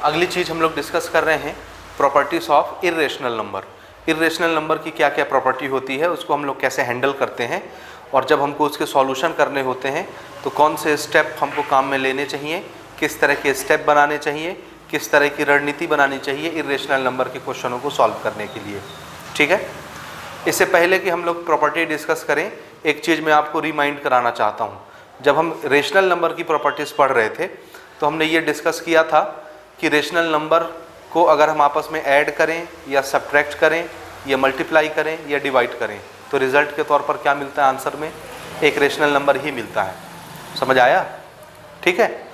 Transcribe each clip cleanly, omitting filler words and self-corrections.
अगली चीज़ हम लोग डिस्कस कर रहे हैं properties of irrational number. Irrational number की क्या क्या प्रॉपर्टी होती है, उसको हम लोग कैसे हैंडल करते हैं, और जब हमको उसके सॉल्यूशन करने होते हैं तो कौन से स्टेप हमको काम में लेने चाहिए, किस तरह के स्टेप बनाने चाहिए, किस तरह की रणनीति बनानी चाहिए इर्रेशनल नंबर के क्वेश्चनों को सॉल्व करने के लिए। ठीक है, इससे पहले कि हम लोग प्रॉपर्टी डिस्कस करें, एक चीज़ मैं आपको रिमाइंड कराना चाहता हूँ। जब हम रेशनल नंबर की प्रॉपर्टीज़ पढ़ रहे थे तो हमने ये डिस्कस किया था कि रेशनल नंबर को अगर हम आपस में ऐड करें या सब्ट्रैक्ट करें या मल्टीप्लाई करें या डिवाइड करें तो रिजल्ट के तौर पर क्या मिलता है, आंसर में एक रेशनल नंबर ही मिलता है। समझ आया? ठीक है।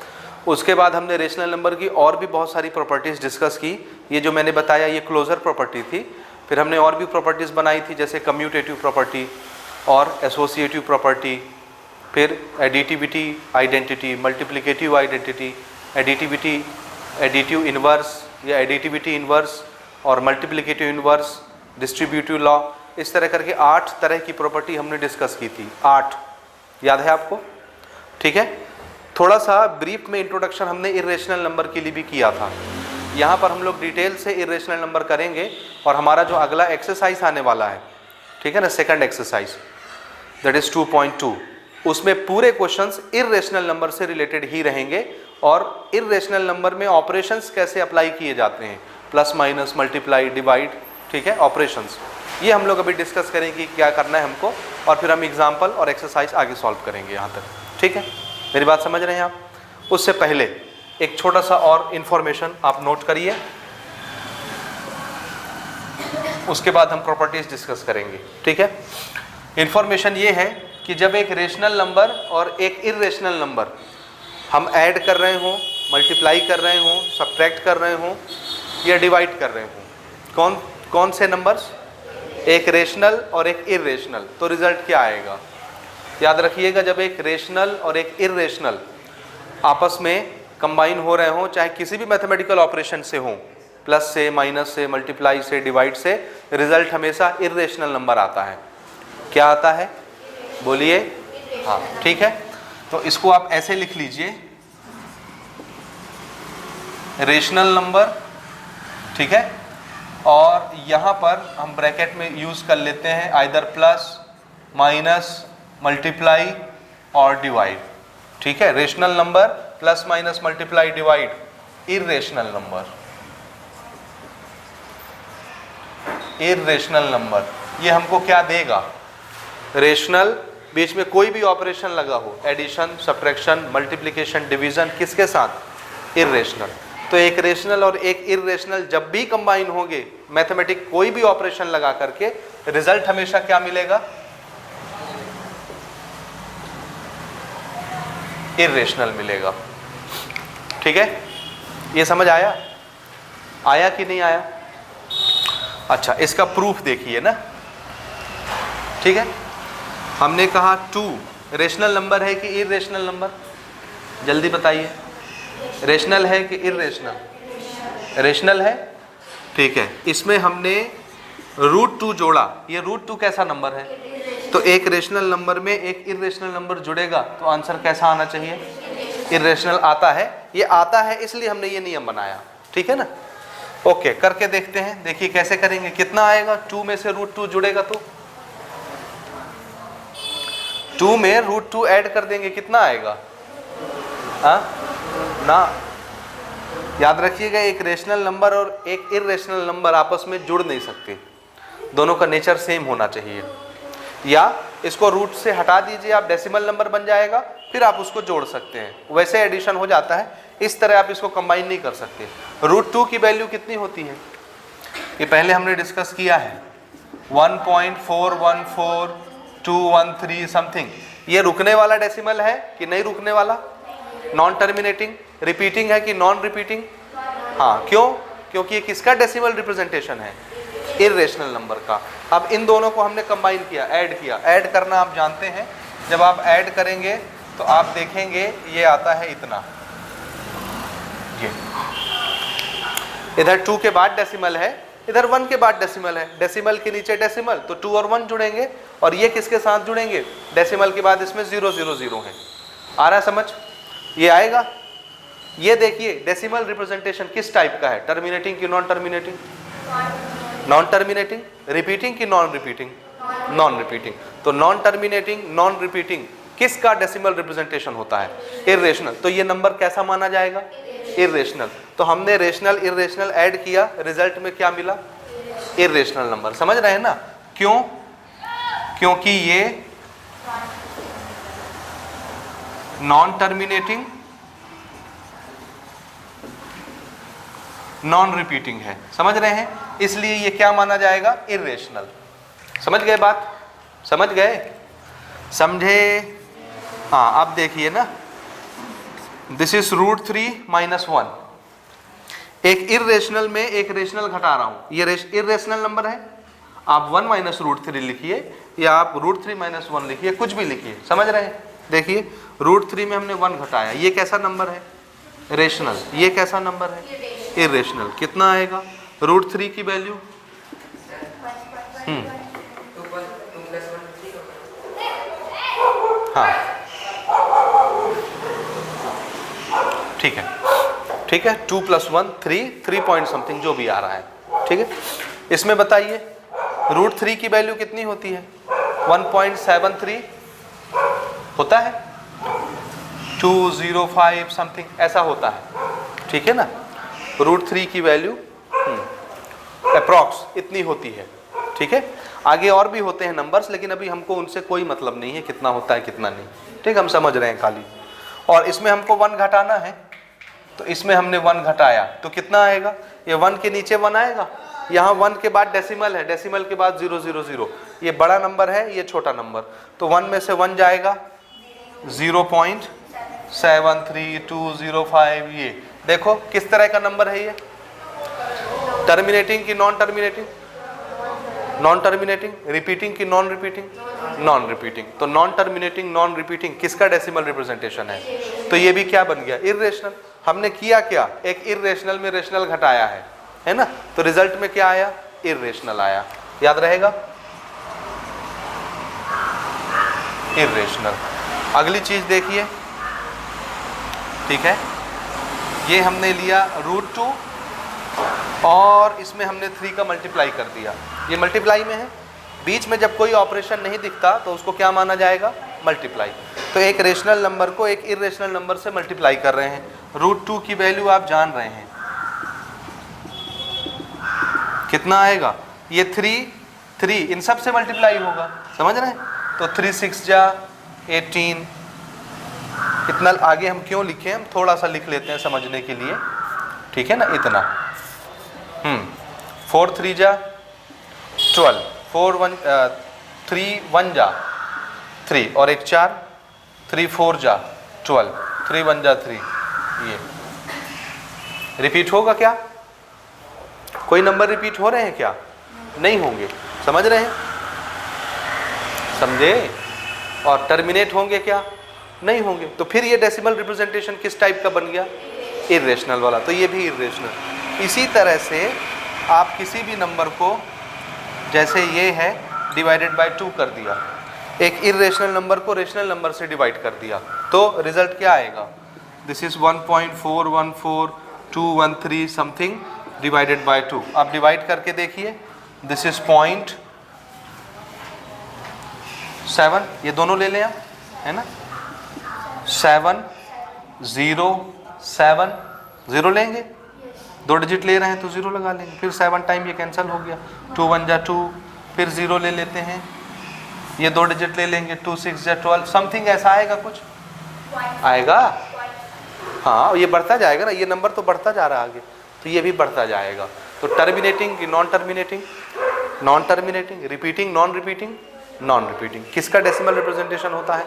उसके बाद हमने रेशनल नंबर की और भी बहुत सारी प्रॉपर्टीज़ डिस्कस की। ये जो मैंने बताया ये क्लोजर प्रॉपर्टी थी। फिर हमने और भी प्रॉपर्टीज़ बनाई थी जैसे कम्यूटेटिव प्रॉपर्टी और एसोसिएटिव प्रॉपर्टी, फिर additivity identity, multiplicative identity, additivity, additive inverse या एडिटिविटी इन्वर्स और मल्टीप्लिकेटिव इन्वर्स, डिस्ट्रीब्यूटिव लॉ, इस तरह करके 8 तरह की प्रॉपर्टी हमने डिस्कस की थी। 8 याद है आपको? ठीक है। थोड़ा सा ब्रीफ में इंट्रोडक्शन हमने इर्रेशनल नंबर के लिए भी किया था। यहाँ पर हम लोग डिटेल से इर्रेशनल नंबर करेंगे और हमारा जो अगला एक्सरसाइज आने वाला है, ठीक है ना, सेकंड एक्सरसाइज दैट इज 2.2, उसमें पूरे क्वेश्चंस इर्रेशनल नंबर से रिलेटेड ही रहेंगे और इर्रेशनल नंबर में ऑपरेशंस कैसे अप्लाई किए जाते हैं, प्लस माइनस मल्टीप्लाई डिवाइड, ठीक है, ऑपरेशंस, ये हम लोग अभी डिस्कस करेंगे क्या करना है हमको, और फिर हम एग्जाम्पल और एक्सरसाइज आगे सॉल्व करेंगे यहाँ तक। ठीक है, मेरी बात समझ रहे हैं आप? उससे पहले एक छोटा सा और इन्फॉर्मेशन आप नोट करिए, उसके बाद हम प्रॉपर्टीज डिस्कस करेंगे। ठीक है, इन्फॉर्मेशन ये है कि जब एक रेशनल नंबर और एक इर्रेशनल नंबर हम ऐड कर रहे हों, मल्टीप्लाई कर रहे हों, सब्ट्रैक्ट कर रहे हों या डिवाइड कर रहे हों, कौन से नंबर्स, एक रेशनल और एक इर्रेशनल, तो रिजल्ट क्या आएगा? याद रखिएगा, जब एक रेशनल और एक इर्रेशनल आपस में कंबाइन हो रहे हों, चाहे किसी भी मैथमेटिकल ऑपरेशन से हों, प्लस से, माइनस से, मल्टीप्लाई से, डिवाइड से, रिजल्ट हमेशा इर्रेशनल नंबर आता है। क्या आता है? बोलिए। हाँ, ठीक है। तो इसको आप ऐसे लिख लीजिए, रेशनल नंबर, ठीक है, और यहाँ पर हम ब्रैकेट में यूज कर लेते हैं आइदर प्लस, माइनस, मल्टीप्लाई और डिवाइड। ठीक है, rational number plus minus multiply divide, irrational number, irrational number ये हमको क्या देगा? रेशनल, बीच में कोई भी ऑपरेशन लगा हो, एडिशन, सब्ट्रैक्शन, मल्टीप्लिकेशन, डिवीजन, किसके साथ? इर्रेशनल। तो एक रेशनल और एक इर्रेशनल जब भी कंबाइन होंगे, मैथमेटिक कोई भी ऑपरेशन लगा करके, रिजल्ट हमेशा क्या मिलेगा? इर्रेशनल मिलेगा। ठीक है, ये समझ आया? आया कि नहीं आया? अच्छा, इसका प्रूफ देखिए ना। ठीक है, हमने कहा 2 रेशनल नंबर है कि इर्रेशनल नंबर? जल्दी बताइए, रेशनल है कि इर्रेशनल? रेशनल है। ठीक है, इसमें हमने √2 जोड़ा, ये √2 कैसा नंबर है? तो एक रेशनल नंबर में एक इर्रेशनल नंबर जुड़ेगा तो आंसर कैसा आना चाहिए? इर्रेशनल आता है। ये आता है इसलिए हमने ये नियम बनाया। ठीक है ना? ओके, करके देखते हैं। देखिए कैसे करेंगे, कितना आएगा? 2 में से √2 जुड़ेगा तो 2 में √2 ऐड कर देंगे, कितना आएगा? हाँ ना, याद रखिएगा, एक रेशनल नंबर और एक इर्रेशनल नंबर आपस में जुड़ नहीं सकते, दोनों का नेचर सेम होना चाहिए। या इसको रूट से हटा दीजिए आप, डेसिमल नंबर बन जाएगा, फिर आप उसको जोड़ सकते हैं, वैसे एडिशन हो जाता है। इस तरह आप इसको कंबाइन नहीं कर सकते। √2 की वैल्यू कितनी होती है? ये पहले हमने डिस्कस किया है, 1.414213 समथिंग। ये रुकने वाला डेसिमल है कि नहीं रुकने वाला? Non terminating. रिपीटिंग है कि नॉन रिपीटिंग? हाँ, क्यों? क्योंकि ये किसका डेसिमल रिप्रेजेंटेशन है? इर्रेशनल नंबर का। अब इन दोनों को हमने कंबाइन किया, ऐड किया। ऐड करना आप जानते हैं, जब आप ऐड करेंगे तो आप देखेंगे ये आता है इतना, ये इधर 2 के बाद डेसिमल है, इधर 1 के बाद डेसिमल है, डेसिमल के नीचे डेसिमल, तो 2 और 1 जुड़ेंगे, और ये किसके साथ जुड़ेंगे? डेसिमल के बाद इसमें 0 0 0 है। आ रहा है समझ? ये आएगा। ये देखिए डेसिमल रिप्रेजेंटेशन किस टाइप का है, टर्मिनेटिंग की non terminating, non terminating, repeating की नॉन रिपीटिंग, नॉन रिपीटिंग। तो नॉन टर्मिनेटिंग नॉन रिपीटिंग किसका डेसिमल रिप्रेजेंटेशन होता है, इर्रेशनल। तो ये नंबर कैसा माना जाएगा, इर्रेशनल। तो हमने रेशनल इर्रेशनल ऐड किया, रिजल्ट में क्या मिला, इर्रेशनल नंबर। समझ रहे हैं ना, क्यों, क्योंकि ये नॉन टर्मिनेटिंग नॉन रिपीटिंग है, समझ रहे हैं, इसलिए ये क्या माना जाएगा, इर्रेशनल। समझ गए बात, समझ गए, समझे। हाँ अब देखिए ना, दिस इज √3 - 1। एक इर्रेशनल में एक रेशनल घटा रहा हूं, ये इर्रेशनल नंबर है, आप 1 - √3 लिखिए या आप √3 - 1 लिखिए, कुछ भी लिखिए। समझ रहे हैं, देखिए √3 में हमने 1 घटाया, ये कैसा नंबर है, रेशनल। ये कैसा नंबर है, इर्रेशनल। कितना आएगा √3 की वैल्यू, हाँ ठीक है, ठीक है, 2 + 1 3 पॉइंट समथिंग जो भी आ रहा है, ठीक है। इसमें बताइए √3 की वैल्यू कितनी होती है, 1.73 होता है, 205 समथिंग ऐसा होता है, ठीक है ना। √3 की वैल्यू अप्रॉक्स इतनी होती है, ठीक है। आगे और भी होते हैं नंबर्स, लेकिन अभी हमको उनसे कोई मतलब नहीं है कितना होता है कितना नहीं, ठीक, हम समझ रहे हैं खाली। और इसमें हमको 1 घटाना है, तो इसमें हमने 1 घटाया तो कितना आएगा, ये 1 के नीचे 1 आएगा, यहाँ 1 के बाद डेसिमल है, डेसिमल के बाद 000, ये बड़ा नंबर है, ये छोटा नंबर, तो 1 में से 1 जाएगा, 0.73205। ये देखो किस तरह का नंबर है, ये टर्मिनेटिंग की non terminating, non terminating, repeating की नॉन रिपीटिंग, नॉन रिपीटिंग। तो नॉन टर्मिनेटिंग नॉन रिपीटिंग किसका डेसिमल रिप्रेजेंटेशन है, तो ये भी क्या बन गया, इर्रेशनल। हमने किया क्या, एक इर्रेशनल में रेशनल घटाया है ना, तो रिजल्ट में क्या आया, इर्रेशनल आया, याद रहेगा, इर्रेशनल। अगली चीज देखिए, ठीक है, ये हमने लिया √2 और इसमें हमने 3 का मल्टीप्लाई कर दिया, ये मल्टीप्लाई में है, बीच में जब कोई ऑपरेशन नहीं दिखता तो उसको क्या माना जाएगा, मल्टीप्लाई। तो एक रेशनल नंबर को एक इर्रेशनल नंबर से मल्टीप्लाई कर रहे हैं, √2 की वैल्यू आप जान रहे हैं कितना आएगा, ये 3 इन सब से मल्टीप्लाई होगा, समझ रहे हैं। तो 3 6 जा 18, इतना आगे हम क्यों लिखे, हम थोड़ा सा लिख लेते हैं समझने के लिए, ठीक है ना, इतना 4 3 जा 12, 3 1 जा 3 और 1 4, 3 4 जा 12, 3 1 जा 3। ये रिपीट होगा क्या, कोई नंबर रिपीट हो रहे हैं क्या, नहीं होंगे, समझ रहे हैं, समझे। और टर्मिनेट होंगे क्या, नहीं होंगे। तो फिर ये डेसिमल रिप्रेजेंटेशन किस टाइप का बन गया, इर्रेशनल वाला, तो ये भी इर्रेशनल। इसी तरह से आप किसी भी नंबर को, जैसे ये है, डिवाइडेड बाय 2 कर दिया, एक इर्रेशनल नंबर को रेशनल नंबर से डिवाइड कर दिया, तो रिजल्ट क्या आएगा, this is 1.414213 something divided by 2। आप डिवाइड करके देखिए, दिस इज 0.7, ये दोनों ले लें आप, है ना, 7 0 7 0 लेंगे, 2 डिजिट ले रहे हैं तो 0 लगा लेंगे, फिर 7 टाइम ये कैंसिल हो गया, 2 1 जा 2, फिर 0 ले लेते हैं, ये 2 डिजिट ले लेंगे, 2 6 जा 12 समथिंग ऐसा आएगा, कुछ आएगा, हाँ ये बढ़ता जाएगा ना, ये नंबर तो बढ़ता जा रहा है आगे, तो ये भी बढ़ता जाएगा। तो टर्मिनेटिंग की non terminating, non terminating, repeating non repeating, non repeating, किसका डेसिमल रिप्रेजेंटेशन होता है,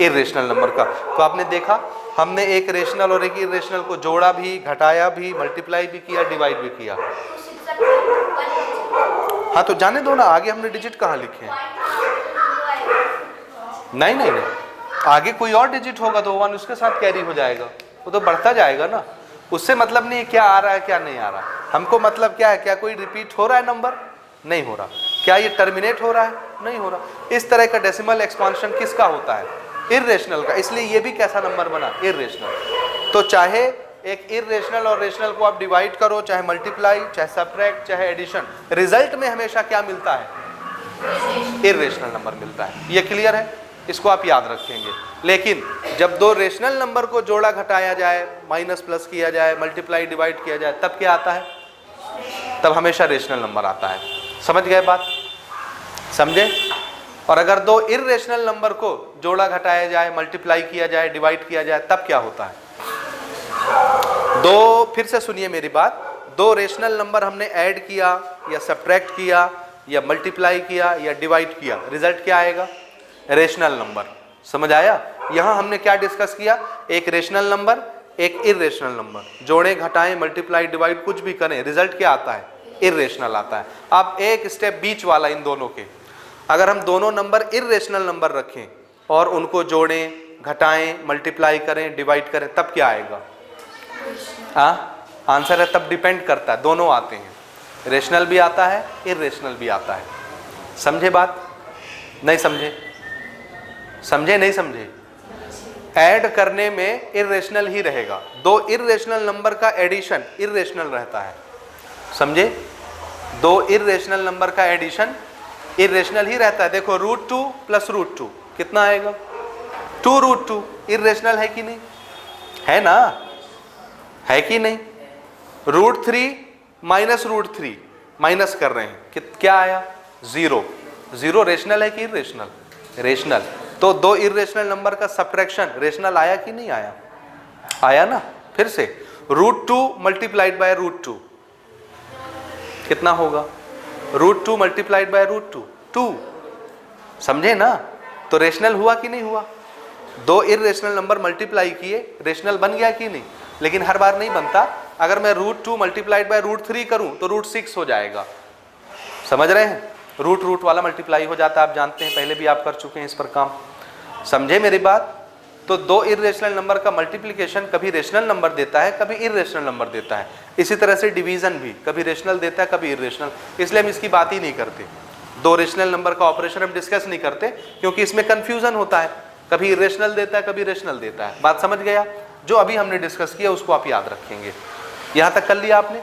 इर्रेशनल नंबर का। तो आपने देखा, हमने एक रेशनल और एक इर्रेशनल को जोड़ा भी, घटाया भी, मल्टीप्लाई भी किया, डिवाइड भी किया। हाँ तो जाने दो ना, आगे हमने डिजिट कहाँ लिखे हैं, नहीं नहीं नहीं, आगे कोई और डिजिट होगा तो 1 उसके साथ कैरी हो जाएगा, वो तो बढ़ता जाएगा ना, उससे मतलब नहीं क्या आ रहा है क्या नहीं आ रहा, हमको मतलब क्या है, क्या कोई रिपीट हो रहा है नंबर, नहीं हो रहा, क्या ये टर्मिनेट हो रहा है, नहीं हो रहा। इस तरह का डेसिमल एक्सपांशन किसका होता है, इर्रेशनल का, इसलिए ये भी कैसा नंबर बना, इर्रेशनल। तो चाहे एक इर्रेशनल और रेशनल को आप डिवाइड करो, चाहे मल्टीप्लाई, चाहे सब्ट्रैक्ट, चाहे एडिशन, रिजल्ट में हमेशा क्या मिलता है? इर्रेशनल नंबर मिलता है। ये क्लियर है? इसको आप याद रखेंगे। लेकिन जब दो रेशनल नंबर को जोड़ा घटाया जाए, माइनस प्लस किया जाए, मल्टीप्लाई डिवाइड किया जाए, तब क्या आता है? तब हमेशा रेशनल नंबर आता है। समझ गए बात? समझे? और अगर दो इर्रेशनल नंबर को जोड़ा घटाया जाए, मल्टीप्लाई किया जाए, डिवाइड किया जाए, तब क्या होता है? दो, फिर से सुनिए मेरी बात, दो रेशनल नंबर हमने ऐड किया या सब्ट्रैक्ट किया या मल्टीप्लाई किया या डिवाइड किया, रिजल्ट क्या आएगा? Rational number. समझ आया? यहां हमने क्या डिस्कस किया? एक रेशनल नंबर, एक इर्रेशनल नंबर, जोड़ें, घटाएं, मल्टीप्लाई, डिवाइड कुछ भी करें, रिजल्ट क्या आता है? इर्रेशनल आता है। अब एक स्टेप बीच वाला इन दोनों के, अगर हम दोनों नंबर इर्रेशनल नंबर रखें और उनको जोड़ें, घटाएं, मल्टीप्लाई करें, डिवाइड करें, तब क्या आएगा? आंसर है तब डिपेंड करता है, दोनों आते हैं, रेशनल भी आता है, इर्रेशनल भी आता है। समझे बात? नहीं समझे? समझे नहीं समझे? ऐड करने में इर्रेशनल ही रहेगा, दो इर्रेशनल नंबर का एडिशन इर्रेशनल रहता है। समझे? दो इर्रेशनल नंबर का एडिशन इर्रेशनल ही रहता है। देखो √2 + √2 कितना आएगा? 2√2। इर्रेशनल है कि नहीं? है ना? है कि नहीं? √3 - √3 माइनस कर रहे हैं, क्या आया? 0। 0 रेशनल है कि इर्रेशनल? रेशनल। तो दो इर्रेशनल नंबर का सब्ट्रैक्शन रेशनल आया कि नहीं आया? आया ना? फिर से √2 × √2 कितना होगा? √2 × √2 2। समझे ना? तो रेशनल हुआ कि नहीं हुआ? दो इर्रेशनल नंबर मल्टीप्लाई किए, रेशनल बन गया कि नहीं? लेकिन हर बार नहीं बनता। अगर मैं √2 × √3 करूं तो √6 हो जाएगा। समझ रहे हैं? रूट वाला मल्टीप्लाई हो जाता है, आप जानते हैं, पहले भी आप कर चुके हैं इस पर काम। समझे मेरी बात? तो दो इर्रेशनल नंबर का मल्टीप्लिकेशन कभी रेशनल नंबर देता है, कभी इर्रेशनल नंबर देता है। इसी तरह से डिवीजन भी कभी रेशनल देता है, कभी इर्रेशनल। इसलिए हम इसकी बात ही नहीं करते, दो रेशनल नंबर का ऑपरेशन हम डिस्कस नहीं करते, क्योंकि इसमें कंफ्यूजन होता है, कभी इर्रेशनल देता है, कभी रेशनल देता है। बात समझ गया? जो अभी हमने डिस्कस किया उसको आप याद रखेंगे। यहाँ तक कर लिया आपने?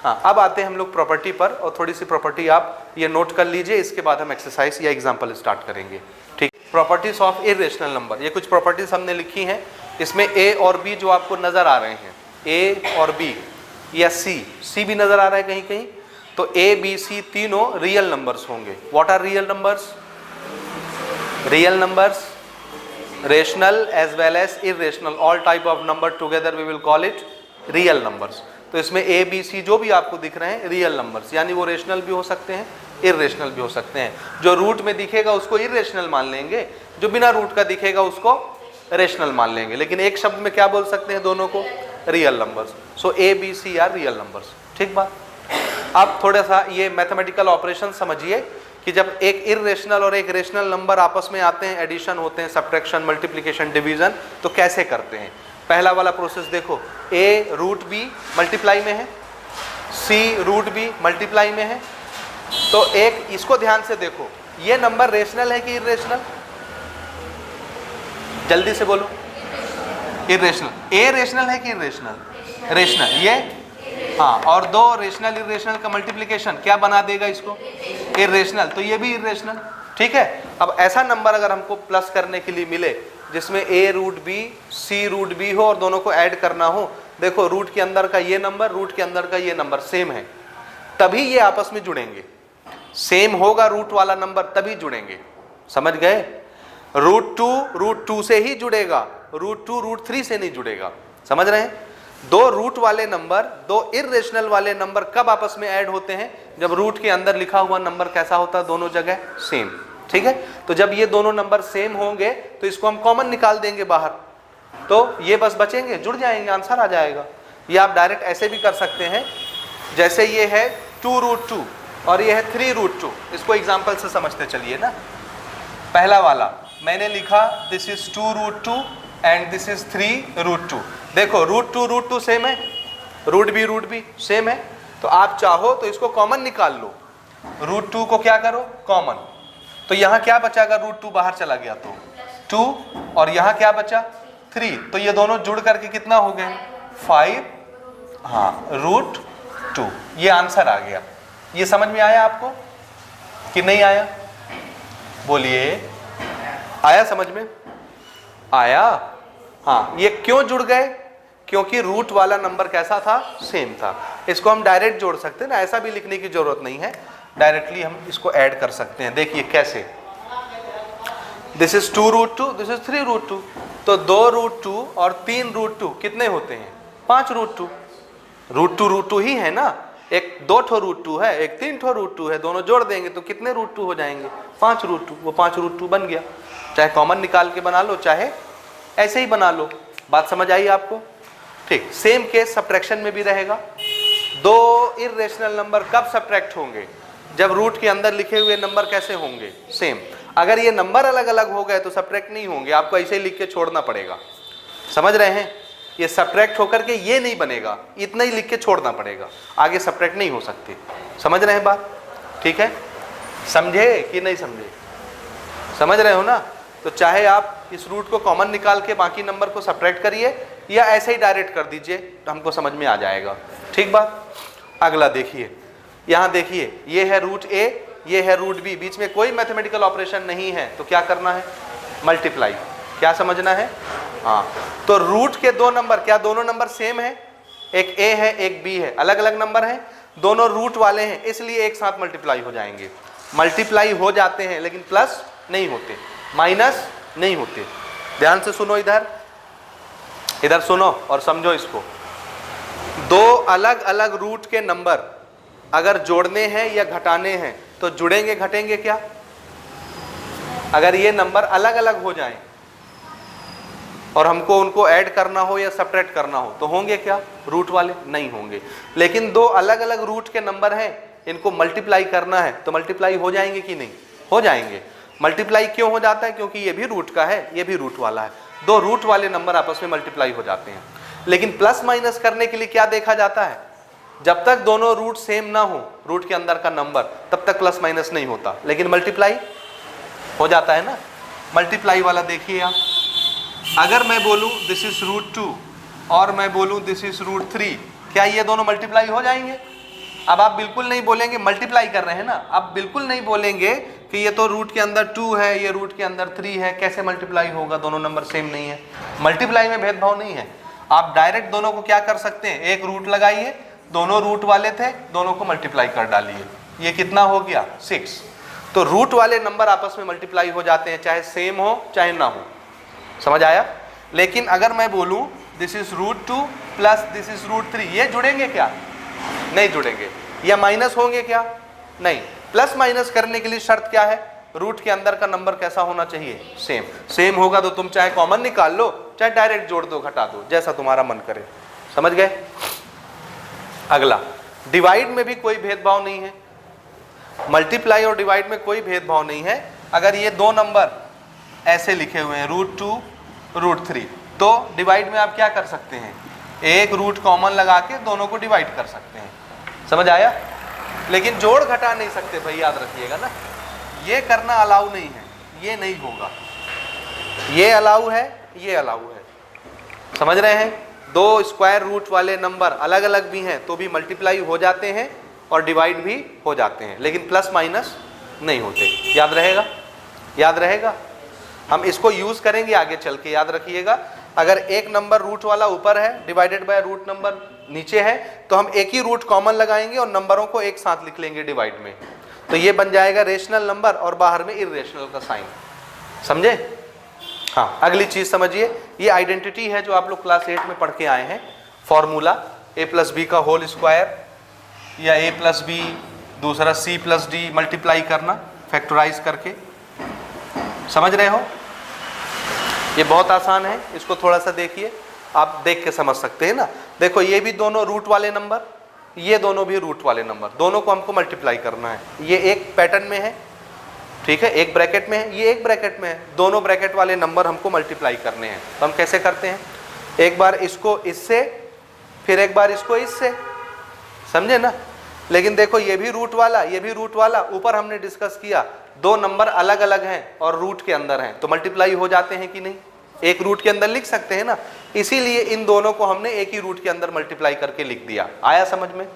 हाँ, अब आते हैं हम लोग प्रॉपर्टी पर, और थोड़ी सी प्रॉपर्टी आप ये नोट कर लीजिए, इसके बाद हम एक्सरसाइज या एग्जाम्पल स्टार्ट करेंगे। ठीक, प्रॉपर्टीज ऑफ इर्रेशनल नंबर, ये कुछ प्रॉपर्टीज हमने लिखी हैं। इसमें ए और बी जो आपको नजर आ रहे हैं, ए और बी, या सी भी नजर आ रहा है कहीं कहीं, तो ए बी सी तीनों रियल नंबर्स होंगे। What are real numbers? Real numbers, rational as well as irrational, all type of number together we will call it real numbers. तो इसमें ए बी सी जो भी आपको दिख रहे हैं रियल नंबर्स, यानी वो रेशनल भी हो सकते हैं, इर्रेशनल भी हो सकते हैं। जो रूट में दिखेगा उसको इर्रेशनल मान लेंगे, जो बिना रूट का दिखेगा उसको रेशनल मान लेंगे, लेकिन एक शब्द में क्या बोल सकते हैं दोनों को? Real numbers. So a b c are real numbers. ठीक बात? आप थोड़ा सा ये मैथमेटिकल ऑपरेशन समझिए कि जब एक इर्रेशनल और एक रेशनल नंबर आपस में आते हैं, एडिशन होते हैं, सब्ट्रैक्शन, मल्टीप्लिकेशन, डिवीजन, तो कैसे करते हैं। पहला वाला प्रोसेस देखो, a √b मल्टीप्लाई में है, c √b मल्टीप्लाई में है। तो एक इसको ध्यान से देखो, ये नंबर रेशनल है कि इर्रेशनल? जल्दी से बोलो। इर्रेशनल। a रेशनल है कि इर्रेशनल? रेशनल। ये हाँ, और दो रेशनल इर्रेशनल का मल्टीप्लिकेशन क्या बना देगा इसको? इर्रेशनल। तो ये भी इर्रेशनल। ठीक है? अब ऐसा नंबर अगर हमको प्लस करने के लिए मिले जिसमें a √b c √b हो और दोनों को ऐड करना हो, देखो रूट के अंदर का ये नंबर, रूट के अंदर का ये नंबर सेम है, तभी ये आपस में जुड़ेंगे। सेम होगा रूट वाला नंबर तभी जुड़ेंगे। समझ गए? √2 से ही जुड़ेगा, √2 √3 से नहीं जुड़ेगा। समझ रहे हैं? दो रूट वाले नंबर, दो इर्रेशनल वाले नंबर कब आपस में ऐड होते हैं? जब रूट के अंदर लिखा हुआ नंबर कैसा होता है? दोनों जगह सेम। ठीक है? तो जब ये दोनों नंबर सेम होंगे तो इसको हम कॉमन निकाल देंगे बाहर, तो ये बस बचेंगे, जुड़ जाएंगे, आंसर आ जाएगा। ये आप डायरेक्ट ऐसे भी कर सकते हैं, जैसे ये है 2√2 और ये है 3√2। इसको एग्जाम्पल से समझते चलिए ना। पहला वाला मैंने लिखा this is 2√2 and this is 3√2। देखो √2 सेम है, रूट भी सेम है, तो आप चाहो तो इसको कॉमन निकाल लो। √2 को क्या करो? कॉमन। तो यहाँ क्या बचा? अगर √2 बाहर चला गया तो 2, और यहाँ क्या बचा? 3। तो ये दोनों जुड़ करके कितना हो गए? 5 हाँ √2, ये आंसर आ गया। ये समझ में आया आपको कि नहीं आया? बोलिए, आया समझ में? आया। हाँ, ये क्यों जुड़ गए? क्योंकि रूट वाला नंबर कैसा था? सेम था। इसको हम डायरेक्ट जोड़ सकते हैं ना, ऐसा भी लिखने की जरूरत नहीं है, डायरेक्टली हम इसको ऐड कर सकते हैं। देखिए कैसे, दिस इज 2√2, दिस इज 3√2, तो 2√2 और 3√2 कितने होते हैं? 5√2। √2 ही है ना, एक 2 ठो √2 है, एक 3 ठो √2 है, दोनों जोड़ देंगे तो कितने √2 हो जाएंगे? 5√2। वो 5√2 बन गया। चाहे कॉमन निकाल के बना लो, चाहे ऐसे ही बना लो। बात समझ आई आपको? ठीक। सेम केस सब्ट्रैक्शन में भी रहेगा। दो इर्रेशनल नंबर कब सब्ट्रैक्ट होंगे? जब रूट के अंदर लिखे हुए नंबर कैसे होंगे? सेम। अगर ये नंबर अलग अलग हो गए तो सब्ट्रैक्ट नहीं होंगे, आपको ऐसे ही लिख के छोड़ना पड़ेगा। समझ रहे हैं? ये सब्ट्रैक्ट होकर के ये नहीं बनेगा, इतना ही लिख के छोड़ना पड़ेगा, आगे सब्ट्रैक्ट नहीं हो सकती। समझ रहे हैं बात? ठीक है, समझे कि नहीं समझे? समझ रहे हो ना? तो चाहे आप इस रूट को कॉमन निकाल के बाकी नंबर को सब्ट्रैक्ट करिए या ऐसे ही डायरेक्ट कर दीजिए, तो हमको समझ में आ जाएगा। ठीक बात? अगला देखिए, यहाँ देखिए, ये है रूट ए, ये है रूट बी, बीच में कोई मैथमेटिकल ऑपरेशन नहीं है, तो क्या करना है? मल्टीप्लाई। क्या समझना है? हाँ, तो रूट के दो नंबर, क्या दोनों नंबर सेम है? एक ए है, एक बी है, अलग अलग नंबर हैं, दोनों रूट वाले हैं, इसलिए एक साथ मल्टीप्लाई हो जाएंगे। मल्टीप्लाई हो जाते हैं लेकिन प्लस नहीं होते, माइनस नहीं होते। ध्यान से सुनो, इधर इधर सुनो और समझो इसको। दो अलग अलग रूट के नंबर अगर जोड़ने हैं या घटाने हैं तो जुड़ेंगे घटेंगे क्या? अगर ये नंबर अलग अलग हो जाएं और हमको उनको ऐड करना हो या सब्ट्रैक्ट करना हो तो होंगे क्या? रूट वाले नहीं होंगे। लेकिन दो अलग अलग रूट के नंबर हैं, इनको मल्टीप्लाई करना है तो मल्टीप्लाई हो जाएंगे कि नहीं? हो जाएंगे। मल्टीप्लाई क्यों हो जाता है? क्योंकि ये भी रूट का है, ये भी रूट वाला है, दो रूट वाले नंबर आपस में मल्टीप्लाई हो जाते हैं। लेकिन प्लस माइनस करने के लिए क्या देखा जाता है? जब तक दोनों रूट सेम ना हो, रूट के अंदर का नंबर, तब तक प्लस माइनस नहीं होता, लेकिन मल्टीप्लाई हो जाता है ना। मल्टीप्लाई वाला देखिए आप, अगर मैं बोलूं दिस इज √2 और मैं बोलूं दिस इज √3, क्या ये दोनों मल्टीप्लाई हो जाएंगे? अब आप बिल्कुल नहीं बोलेंगे, मल्टीप्लाई कर रहे हैं ना, आप बिल्कुल नहीं बोलेंगे कि ये तो रूट के अंदर 2 है, ये रूट के अंदर 3 है, कैसे मल्टीप्लाई होगा? दोनों नंबर सेम नहीं है। मल्टीप्लाई में भेदभाव नहीं है। आप डायरेक्ट दोनों को क्या कर सकते हैं? एक रूट लगाइए, दोनों रूट वाले थे, दोनों को मल्टीप्लाई कर डालिए। ये कितना हो गया? 6। तो रूट वाले नंबर आपस में मल्टीप्लाई हो जाते हैं, चाहे सेम हो चाहे ना हो। समझ आया? लेकिन अगर मैं बोलूं this is √2 plus this is √3, ये जुड़ेंगे क्या? नहीं जुड़ेंगे। या माइनस होंगे क्या? नहीं। प्लस माइनस करने के लिए शर्त क्या है? रूट के अंदर का नंबर कैसा होना चाहिए? सेम। सेम होगा तो तुम चाहे कॉमन निकाल लो, चाहे डायरेक्ट जोड़ दो, घटा दो, जैसा तुम्हारा मन करे। समझ गए? अगला, डिवाइड में भी कोई भेदभाव नहीं है। मल्टीप्लाई और डिवाइड में कोई भेदभाव नहीं है। अगर ये दो नंबर ऐसे लिखे हुए हैं √2 √3, तो डिवाइड में आप क्या कर सकते हैं? एक रूट कॉमन लगा के दोनों को डिवाइड कर सकते हैं। समझ आया? लेकिन जोड़ घटा नहीं सकते भाई, याद रखिएगा ना, ये करना अलाउ नहीं है, ये नहीं होगा। ये अलाउ है, ये अलाउ है। समझ रहे हैं? दो स्क्वायर रूट वाले नंबर अलग अलग भी हैं तो भी मल्टीप्लाई हो जाते हैं और डिवाइड भी हो जाते हैं, लेकिन प्लस माइनस नहीं होते। याद रहेगा? याद रहेगा? हम इसको यूज करेंगे आगे चल के, याद रखिएगा। अगर एक नंबर रूट वाला ऊपर है डिवाइडेड बाय रूट नंबर नीचे है, तो हम एक ही रूट कॉमन लगाएंगे और नंबरों को एक साथ लिख लेंगे डिवाइड में, तो ये बन जाएगा रेशनल नंबर और बाहर में इर्रेशनल का साइन। समझे? हाँ, अगली चीज समझिए, ये आइडेंटिटी है जो आप लोग क्लास 8 में पढ़ के आए हैं। फॉर्मूला a+b का होल स्क्वायर या a+b, दूसरा c+d मल्टीप्लाई करना फैक्टराइज करके। समझ रहे हो? ये बहुत आसान है, इसको थोड़ा सा देखिए, आप देख के समझ सकते हैं ना। देखो, ये भी दोनों रूट वाले नंबर, ये दोनों भी रूट वाले नंबर, दोनों को हमको मल्टीप्लाई करना है। ये एक पैटर्न में है, ठीक है, एक ब्रैकेट में है, ये एक ब्रैकेट में है, दोनों ब्रैकेट वाले नंबर हमको मल्टीप्लाई करने हैं। तो हम कैसे करते हैं? एक बार इसको इससे, फिर एक बार इसको इससे। समझे ना? लेकिन देखो, ये भी रूट वाला, ये भी रूट वाला, ऊपर हमने डिस्कस किया दो नंबर अलग अलग हैं और रूट के अंदर हैं, तो मल्टीप्लाई हो जाते हैं कि नहीं? एक रूट के अंदर लिख सकते हैं ना, इसीलिए इन दोनों को हमने एक ही रूट के अंदर मल्टीप्लाई करके लिख दिया। आया समझ में?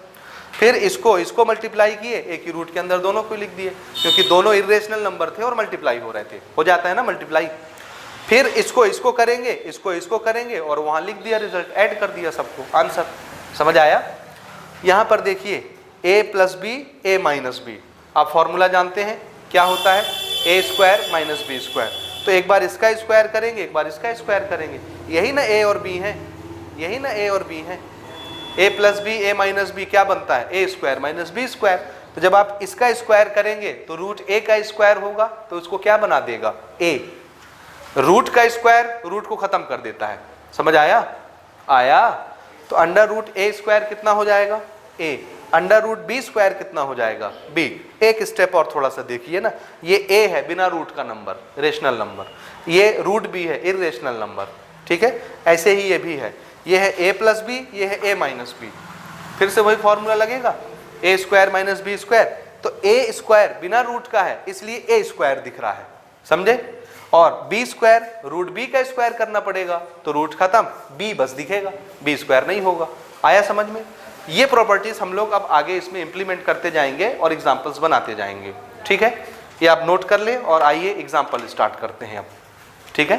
फिर इसको मल्टीप्लाई किए, एक ही रूट के अंदर दोनों को लिख दिए, क्योंकि दोनों इर्रेशनल नंबर थे और मल्टीप्लाई हो रहे थे, हो जाता है ना मल्टीप्लाई। फिर इसको करेंगे, इसको करेंगे और वहां लिख दिया रिजल्ट, ऐड कर दिया सबको, आंसर। समझ आया? यहां पर देखिए a plus b a minus b, आप फॉर्मूला जानते हैं क्या होता है, a square minus b square. तो एक बार इसका स्क्वायर करेंगे, एक बार इसका स्क्वायर करेंगे, यही ना a और b है, यही ना a और b है। a plus b a minus b क्या बनता है, a square minus b square. तो जब आप इसका स्क्वायर करेंगे तो रूट a का स्क्वायर होगा, तो उसको क्या बना देगा, a। रूट का स्क्वायर रूट को खत्म कर देता है। समझ आया? आया? तो अंडर रूट a स्क्वायर कितना हो जाएगा, a। Under root b square कितना हो जाएगा, b। एक स्टेप और थोड़ा सा देखिए ना, ये a है बिना रूट का नंबर, रेशनल नंबर, ये रूट b है इर्रेशनल नंबर, ठीक है। ऐसे ही ये भी है, ये है a प्लस बी, ये है a माइनस बी। फिर से वही फॉर्मूला लगेगा, a square minus b square. तो a स्क्वायर बिना रूट का है इसलिए a स्क्वायर दिख रहा है, समझे। और b स्क्वायर रूट b का स्क्वायर करना पड़ेगा, तो रूट खत्म, b बस दिखेगा, b स्क्वायर नहीं होगा। आया समझ में? ये प्रॉपर्टीज हम लोग अब आगे इसमें इंप्लीमेंट करते जाएंगे और एग्जांपल्स बनाते जाएंगे, ठीक है। ये आप नोट कर ले और आइए एग्जांपल स्टार्ट करते हैं अब, ठीक है।